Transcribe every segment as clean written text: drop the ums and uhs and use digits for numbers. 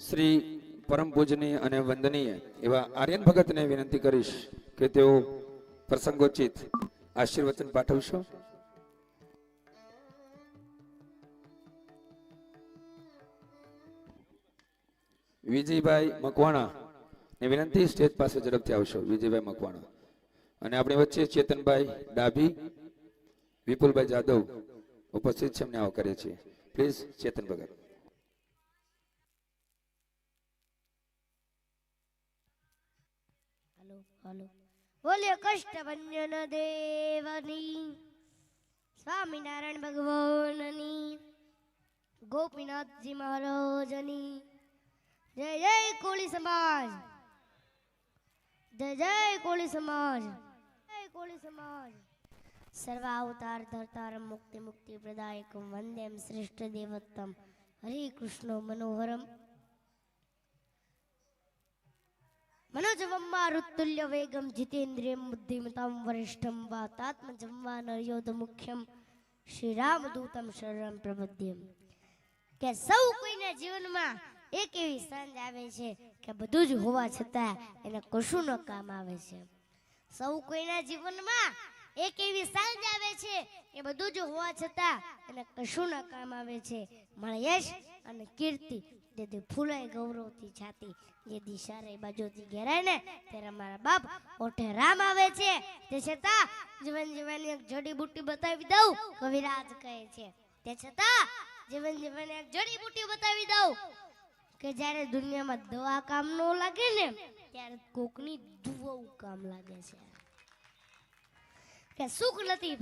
શ્રી પરમ પૂજનીય અને વંદનીય એવા આર્યન ભગતને વિનંતી કરીશ કે તેઓ પ્રસંગોચિત આશીર્વચન પાઠવશો. વિજયભાઈ મકવાણા ને વિનંતી સ્ટેજ પાસે ઝડપથી આવશો. વિજયભાઈ મકવાણા અને આપણી વચ્ચે ચેતનભાઈ ડાભી, વિપુલભાઈ જાદવ ઉપસ્થિત છે, એમને આવકારીએ છીએ. પ્લીઝ ચેતન ભગત. બોલ્યો કષ્ટભંજન દેવની, સ્વામિનારાયણ ભગવાનની, ગોપીનાથજી મહારાજની જય જય કોળી સમાજ, જય જય કોળી સમાજ, જય કોળી સમાજ. સર્વાવતાર ધર્તાર મુક્તિ મુક્તિ પ્રદાયકમ વંદેમ શ્રેષ્ઠ દેવત્તમ હરે કૃષ્ણ મનોહરમ मनोजवम्मारुत्तुल्य वेगम जितेन्द्रियं बुद्धिमतां वरिष्ठं वातात्मजं वा नरयोध मुख्यम श्री रामदूतम शरणं प्रपद्येम. કે સૌ કોઈના જીવનમાં એક એવી સાંજ આવે છે કે બધું જ હોવા છતાં એને કશું ન કામ આવે છે. સૌ કોઈના જીવનમાં એક એવી સાંજ આવે છે કે બધું જ હોવા છતાં એને કશું ન કામ આવે છે. મળે યશ અને કીર્તિ, જેથી ફૂલાય ગૌરવથી છાતી, જે દિશા રે બાજુથી ઘેરાય ને ત્યારે મારા બાપ ઓઠે રામ આવે છે. તે છતાં જીવન જીવવાની એક જડીબુટ્ટી બતાવી દઉં, કવિરાજ કહે છે. તે છતાં જીવન જીવવાની એક જડીબુટ્ટી બતાવી દઉં કે જ્યારે દુનિયામાં દવા કામ ન લાગે ને ત્યારે કોકની દુવાઓ કામ લાગે છે. કે સુખ નથી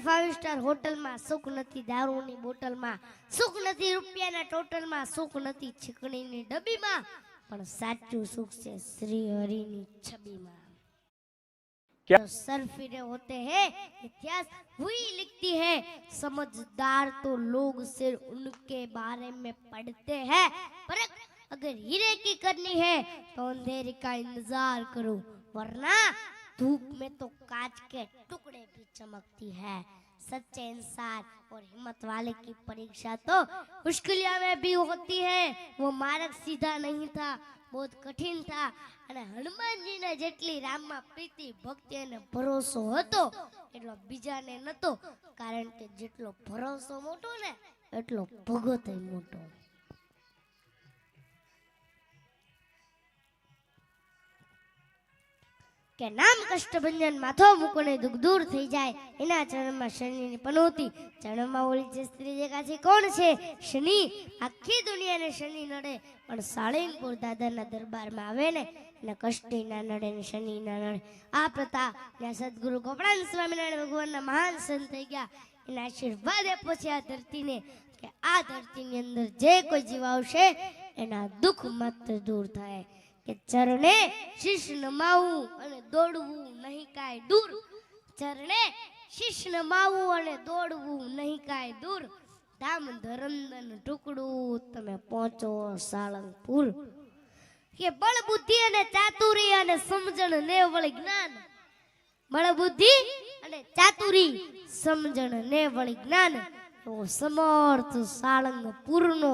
ફાઈવ સ્ટાર હોટલમાં, સુખ નથી દારૂની બોટલમાં, સુખ નથી રૂપિયાના ટોટલમાં, સુખ નથી છીકણીની ડબ્બીમાં, પણ સાચું સુખ છે શ્રી હરિની છબીમાં. सरफिरे होते हैं इतिहास वही लिखती है, समझदार तो लोग सिर्फ उनके बारे में पढ़ते हैं, पर अगर हीरे की करनी है तो अंधेरे का इंतजार करो, वरना धूप में तो कांच के टुकड़े भी चमकती है. सच्चे इंसान और हिम्मत वाले की परीक्षा तो मुश्किलों में भी होती है. वो मार्ग सीधा नहीं था, बहुत कठिन था, અને હનુમાનજીને જેટલી રામમાં પ્રીતિ ભક્તિ અને ભરોસો હતો એટલો બીજાને નતો, કારણ કે જેટલો ભરોસો મોટો ને એટલો ભગત મોટો. કે નામ કષ્ટભંજન માથો મૂકોને દુઃખ દૂર થઈ જાય, એના ચરણમાં શનિની પનોતી. ચરણમાં ઓલી જે સ્ત્રી દેખા છે કોણ છે? શનિ. આખી દુનિયાને શનિ નડે, પણ સાળીનપુર દાદાના દરબારમાં આવે ને એને કષ્ટી ના નડે ને શનિ ના નડે. આ પ્રતાપ જ્યાં સદગુરુ ગોપાલ સ્વામિનારાયણ ભગવાનના મહાન સંત થઈ ગયા, એના આશીર્વાદ આપો છે આ ધરતીને કે આ ધરતીની અંદર જે કોઈ જીવ આવશે એના દુઃખ માત્ર દૂર થાય. કે ચરણે શીશ નમાવું અને દોડવું નહીં કાંઈ દૂર, ચરણે શીશ નમાવું અને દોડવું નહીં કાંઈ દૂર, ધામ ધરમદન ટુકડું તમે પહોંચો સાળંગપુર. કે બળ બુદ્ધિ અને ચાતુરી અને સમજણ ને વળી જ્ઞાન, બળ બુદ્ધિ અને ચાતુરી સમજણ ને વળી જ્ઞાન, એવો સમર્થ સાળંગપુરનો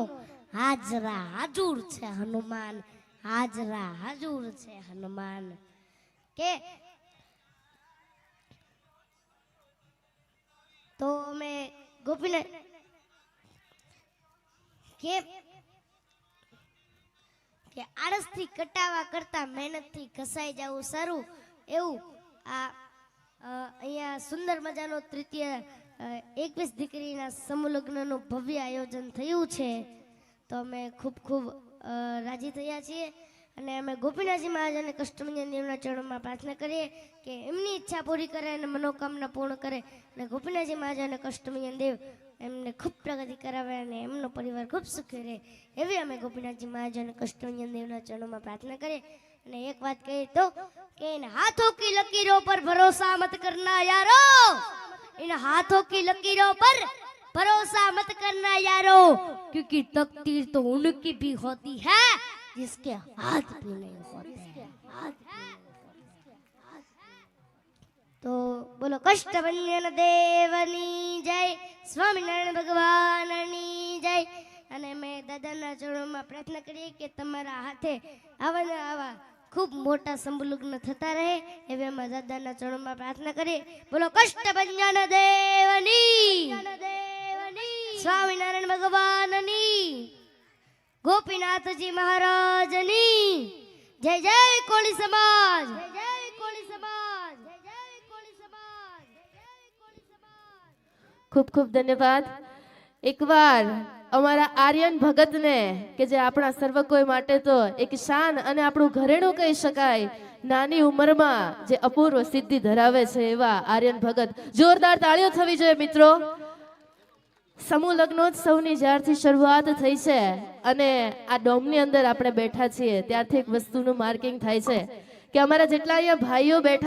હાજરા હાજુર છે હનુમાન, હાજરા હાજુર છે હનુમાન. કે તો અમે ગોપીનાથ કે આળસથી કટાવા કરતા મહેનતથી ઘસાઈ જવું સારું, એવું આ અહીંયા સુંદર મજાનો તૃતીય 21 દીકરીના સમૂહલગ્નનું ભવ્ય આયોજન થયું છે. તો અમે ખૂબ ખૂબ રાજી થયા છીએ અને અમે ગોપીનાથજી મહારાજ અને કષ્ટભંજન દેવના ચરણોમાં પ્રાર્થના કરીએ કે એમની ઈચ્છા પૂરી કરે અને મનોકામના પૂર્ણ કરે, અને ગોપીનાથજી મહારાજ અને કષ્ટભંજન દેવ એમને ખૂબ પ્રગતિ કરાવે અને એમનો પરિવાર ખૂબ સુખી રહે, એવી અમે ગોપીનાથજી મહારાજ અને કષ્ટભંજન દેવના ચરણોમાં પ્રાર્થના કરીએ. અને એક વાત કહીએ તો કે इन हाथों की लकीरों पर भरोसा मत करना यारो, इन हाथों की लकीरों पर भरोसा मत करना यारो, क्योंकि तकदीर तो उनकी भी होती है जिसके हाथ भी नहीं होते. तो बोलो कष्टभंजन देवनी जय, स्वामिनारायण भगवाननी जय. અને દાદાના ચરણોમાં પ્રાર્થના કરીએ કે તમારા હાથે આવા ને આવા ખૂબ મોટા સંબુલગ્ન થતા રહે એવી અમે દાદાના ચરણોમાં પ્રાર્થના કરીએ. બોલો કષ્ટભંજન દેવની, સ્વામિનારાયણ ભગવાનની, ગોપીનાથજી મહારાજની જય. જય કોળી સમાજ, જય કોળી સમાજ, જય કોળી સમાજ, જય કોળી સમાજ. ખૂબ ખૂબ ધન્યવાદ. એકવાર અમારા આર્યન ભગતને કે જે આપણા સર્વ કોઈ માટે તો એક શાન અને આપણું ઘરેણું કહી શકાય, નાની ઉંમરમાં જે અપૂર્વ સિદ્ધિ ધરાવે છે એવા આર્યન ભગત, જોરદાર તાળીઓ થવી જોઈએ મિત્રો. સમૂહ લગ્નોત્સવની જ્યારથી શરૂઆત થઈ છે અને આ ડોમની અંદર આપણે બેઠા છીએ ત્યારથી એક વસ્તુનું માર્કિંગ થાય છે કે અમારા જેટલા અહીંયા ભાઈઓ બેઠા